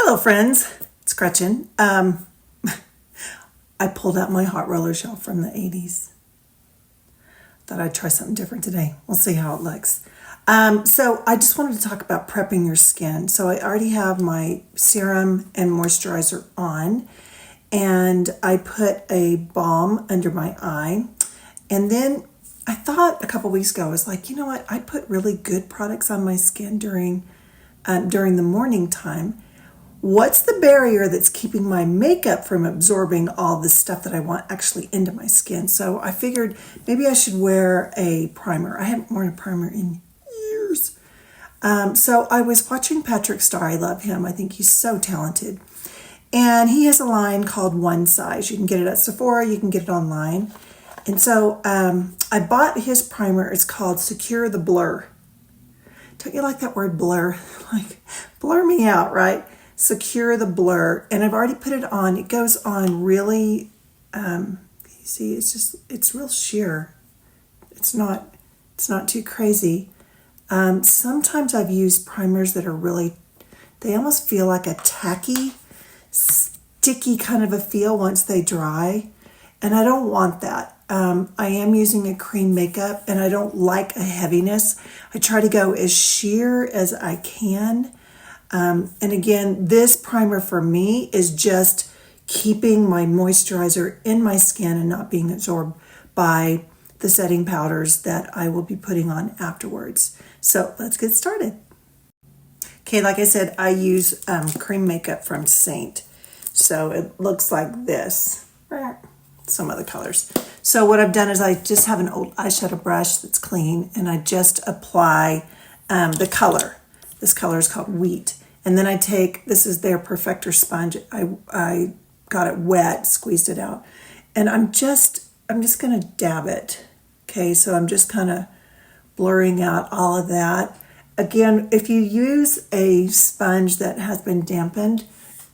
Hello friends, it's Gretchen. I pulled out my hot roller shelf from the 80s. Thought I'd try something different today. We'll see how it looks. So I just wanted to talk about prepping your skin. So I already have my serum and moisturizer on, and I put a balm under my eye. And then I thought a couple weeks ago, I was like, you know what? I put really good products on my skin during the morning time. What's the barrier that's keeping my makeup from absorbing all the stuff that I want actually into my skin? So I figured maybe I should wear a primer. I haven't worn a primer in years. So I was watching Patrick Starrr. I love him. I think he's so talented. And he has a line called One Size. You can get it at Sephora. You can get it online. And so I bought his primer. It's called Secure the Blur. Don't you like that word blur? Like, blur me out, right? Secure the Blur. And I've already put it on. It goes on really, you see, it's real sheer. It's not too crazy. Sometimes I've used primers that are really, they almost feel like a tacky, sticky kind of a feel once they dry. And I don't want that. I am using a cream makeup and I don't like a heaviness. I try to go as sheer as I can. And again, this primer for me is just keeping my moisturizer in my skin and not being absorbed by the setting powders that I will be putting on afterwards. So let's get started. Okay, like I said, I use cream makeup from Seint. So it looks like this. Some other colors. So what I've done is I just have an old eyeshadow brush that's clean and I just apply the color. This color is called Wheat. And then I take, this is their Perfector sponge. I got it wet, squeezed it out. And I'm just going to dab it. Okay, so I'm just kind of blurring out all of that. Again, if you use a sponge that has been dampened,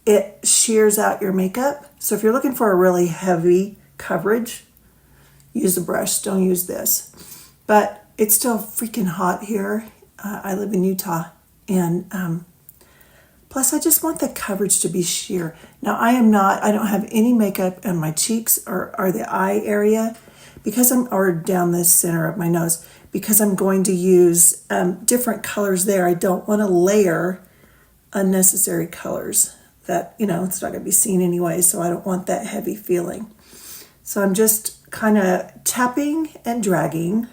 it shears out your makeup. So if you're looking for a really heavy coverage, use a brush, don't use this. But it's still freaking hot here. I live in Utah, and plus I just want the coverage to be sheer. Now I don't have any makeup on my cheeks or the eye area or down the center of my nose, because I'm going to use different colors there. I don't want to layer unnecessary colors that, it's not going to be seen anyway, so I don't want that heavy feeling. So I'm just kind of tapping and dragging.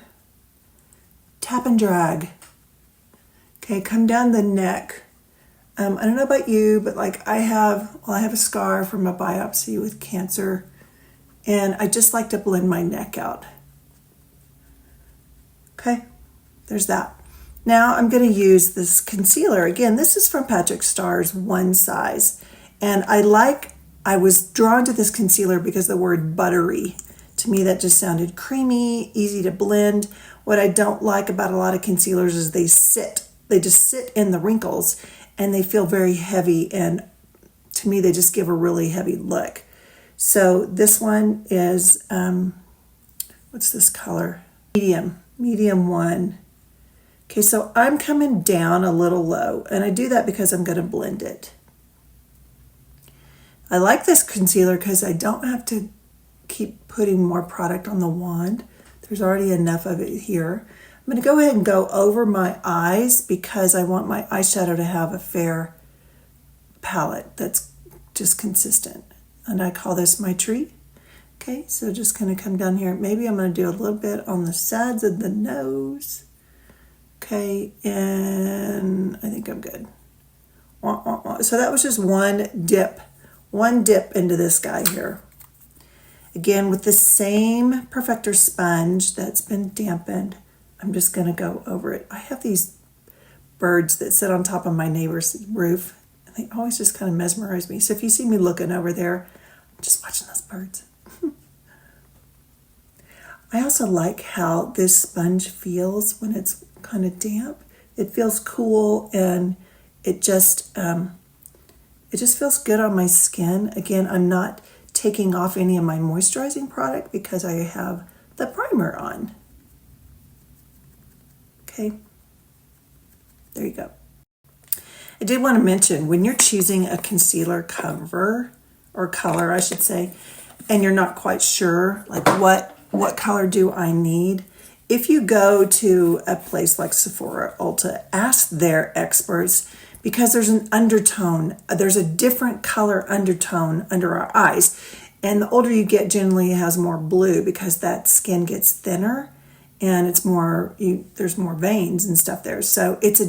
Tap and drag. Okay, come down the neck. I don't know about you, but like I have a scar from a biopsy with cancer, and I just like to blend my neck out. Okay, there's that. Now I'm going to use this concealer. Again, this is from Patrick Starr's One Size. And I was drawn to this concealer because the word buttery, to me that just sounded creamy, easy to blend. What I don't like about a lot of concealers is they just sit in the wrinkles and they feel very heavy, and to me they just give a really heavy look. So this one is, what's this color? Medium 1. Okay, so I'm coming down a little low, and I do that because I'm going to blend it. I like this concealer because I don't have to keep putting more product on the wand. There's already enough of it here. I'm going to go ahead and go over my eyes because I want my eyeshadow to have a fair palette that's just consistent. And I call this my tree. Okay, so just going to come down here. Maybe I'm going to do a little bit on the sides of the nose. Okay, and I think I'm good. So that was just one dip into this guy here. Again, with the same Perfector sponge that's been dampened, I'm just going to go over it. I have these birds that sit on top of my neighbor's roof, and they always just kind of mesmerize me. So if you see me looking over there, I'm just watching those birds. I also like how this sponge feels when it's kind of damp. It feels cool, and it just feels good on my skin. Again, I'm not taking off any of my moisturizing product because I have the primer on. Okay, there you go. I did want to mention, when you're choosing a concealer cover, or color, I should say, and you're not quite sure, like what color do I need? If you go to a place like Sephora, Ulta, ask their experts, because there's an undertone, there's a different color undertone under our eyes. And the older you get, generally has more blue because that skin gets thinner and it's more, there's more veins and stuff there. So it's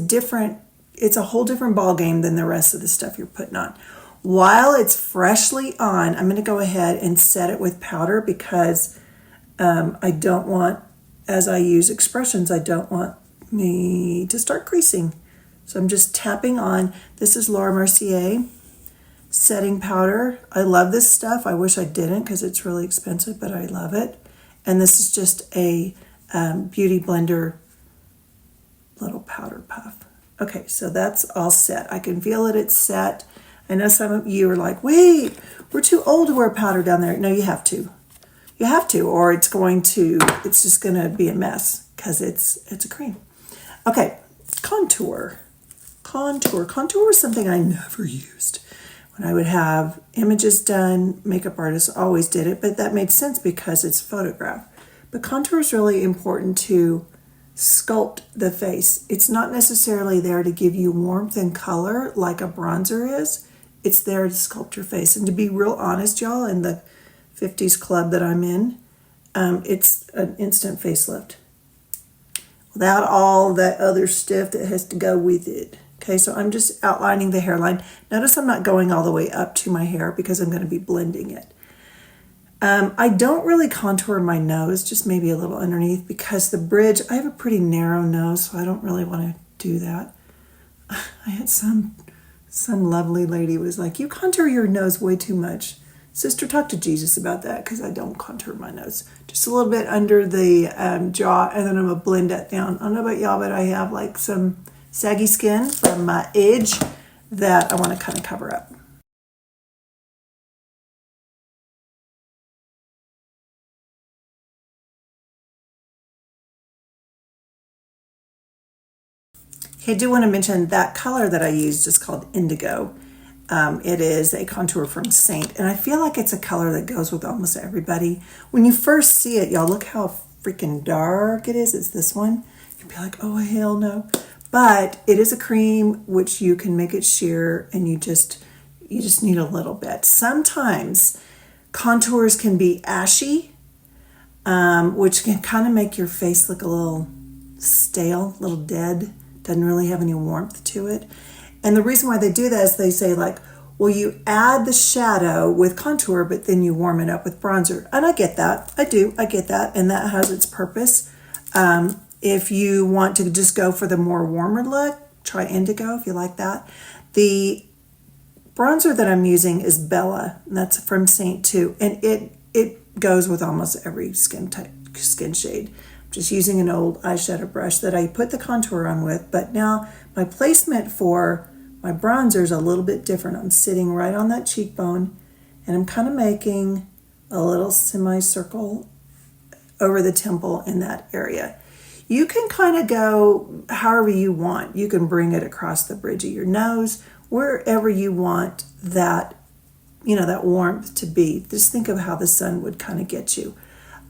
a whole different ball game than the rest of the stuff you're putting on. While it's freshly on, I'm going to go ahead and set it with powder because I don't want, as I use expressions, I don't want me to start creasing. So I'm just tapping on. This is Laura Mercier setting powder. I love this stuff. I wish I didn't because it's really expensive, but I love it. And this is just a Beauty Blender little powder puff. Okay, so that's all set. I can feel it, it's set. I know some of you are like, wait, we're too old to wear powder down there. No, you have to. You have to, or it's just going to be a mess because it's a cream. Okay, contour. Contour is something I never used. When I would have images done, makeup artists always did it, but that made sense because it's photograph. But contour is really important to sculpt the face. It's not necessarily there to give you warmth and color like a bronzer is. It's there to sculpt your face. And to be real honest, y'all, in the 50s club that I'm in, it's an instant facelift without all that other stuff that has to go with it. Okay, so I'm just outlining the hairline. Notice I'm not going all the way up to my hair because I'm going to be blending it. I don't really contour my nose, just maybe a little underneath because the bridge, I have a pretty narrow nose, so I don't really want to do that. I had some lovely lady was like, you contour your nose way too much. Sister, talk to Jesus about that because I don't contour my nose. Just a little bit under the jaw, and then I'm going to blend that down. I don't know about y'all, but I have like some saggy skin from my age that I want to kind of cover up. Okay, I do want to mention that color that I used is called Indigo. It is a contour from Seint, and I feel like it's a color that goes with almost everybody. When you first see it, y'all, look how freaking dark it is. It's this one. You'd be like, oh, hell no. But it is a cream which you can make it sheer, and you just need a little bit. Sometimes contours can be ashy, which can kind of make your face look a little stale, a little dead. Doesn't really have any warmth to it. And the reason why they do that is they say like, well, you add the shadow with contour, but then you warm it up with bronzer. And I get that. I get that. And that has its purpose. If you want to just go for the more warmer look, try Indigo if you like that. The bronzer that I'm using is Bella, and that's from Seint too. And it goes with almost every skin shade. I'm just using an old eyeshadow brush that I put the contour on with, but now my placement for my bronzer is a little bit different. I'm sitting right on that cheekbone, and I'm kind of making a little semicircle over the temple in that area. You can kind of go however you want. You can bring it across the bridge of your nose, wherever you want that, that warmth to be. Just think of how the sun would kind of get you.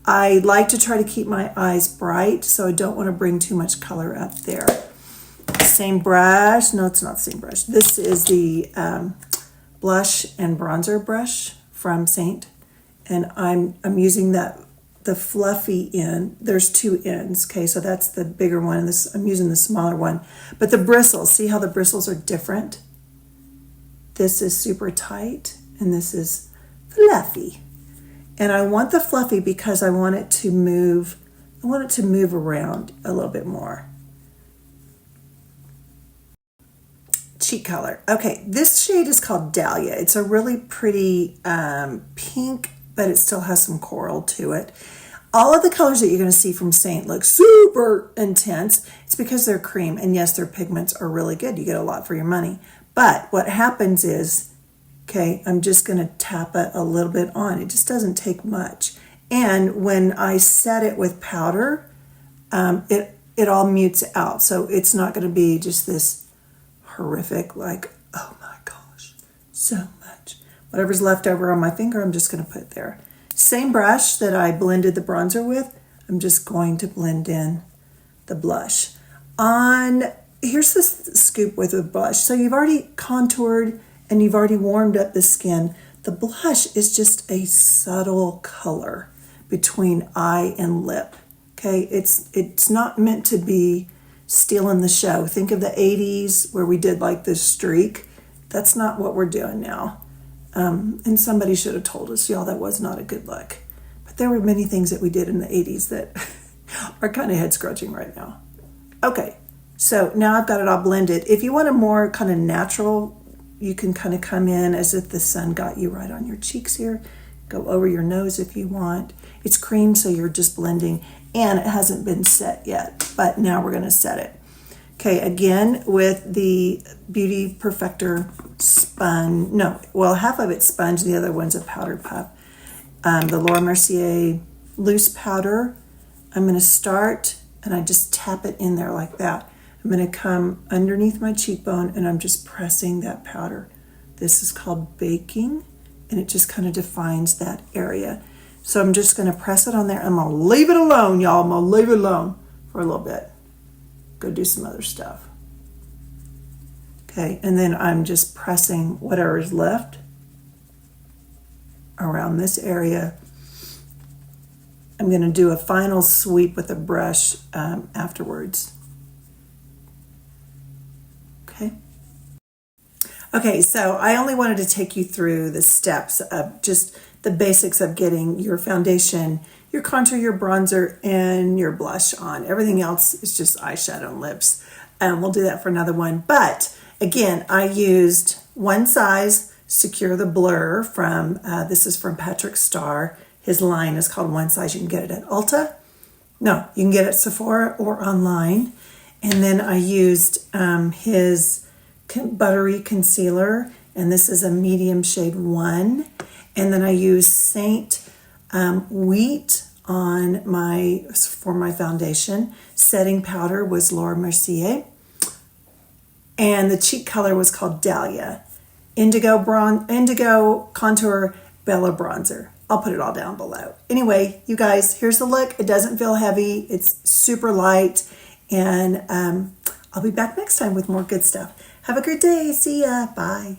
I like to try to keep my eyes bright, so I don't want to bring too much color up there. Same brush. No, it's not the same brush. This is the blush and bronzer brush from Seint, and I'm using the fluffy end. There's two ends, okay, so that's the bigger one, and I'm using the smaller one. But the bristles, see how the bristles are different? This is super tight, and this is fluffy. And I want the fluffy because I want it to move. I want it to move around a little bit more. Cheek color. Okay, this shade is called Dahlia. It's a really pretty pink, but it still has some coral to it. All of the colors that you're going to see from Seint look super intense. It's because they're cream, and yes, their pigments are really good. You get a lot for your money. But what happens is, okay, I'm just going to tap it a little bit on. It just doesn't take much. And when I set it with powder, it all mutes out. So it's not going to be just this horrific, like, oh my gosh, so much. Whatever's left over on my finger, I'm just going to put there. Same brush that I blended the bronzer with, I'm just going to blend in the blush. Here's the scoop with the blush. So you've already contoured and you've already warmed up the skin. The blush is just a subtle color between eye and lip. Okay, it's not meant to be stealing the show. Think of the 80s where we did like this streak. That's not what we're doing now. And somebody should have told us, y'all, that was not a good look. But there were many things that we did in the 80s that are kind of head scratching right now. Okay, so now I've got it all blended. If you want a more kind of natural, you can kind of come in as if the sun got you right on your cheeks here. Go over your nose if you want. It's cream, so you're just blending, and it hasn't been set yet, but now we're going to set it. Okay, again, with the Beauty Perfector sponge, half of it's sponge, the other one's a powder puff. The Laura Mercier loose powder, I'm going to start, and I just tap it in there like that. I'm going to come underneath my cheekbone, and I'm just pressing that powder. This is called baking, and it just kind of defines that area. So I'm just going to press it on there. I'm going to leave it alone, y'all. I'm going to leave it alone for a little bit. Go do some other stuff. Okay, and then I'm just pressing whatever is left around this area. I'm going to do a final sweep with a brush afterwards. Okay, so I only wanted to take you through the steps of just the basics of getting your foundation, your contour, your bronzer, and your blush on. Everything else is just eyeshadow and lips. We'll do that for another one. But again, I used One Size Secure the Blur from, this is from Patrick Starrr. His line is called One Size. You can get it at Ulta. No, you can get it at Sephora or online. And then I used his Buttery Concealer, and this is a medium shade 1. And then I used Seint Wheat for my foundation. Setting powder was Laura Mercier. And the cheek color was called Dahlia. Indigo Contour Bella Bronzer. I'll put it all down below. Anyway, you guys, here's the look. It doesn't feel heavy. It's super light. And I'll be back next time with more good stuff. Have a great day. See ya. Bye.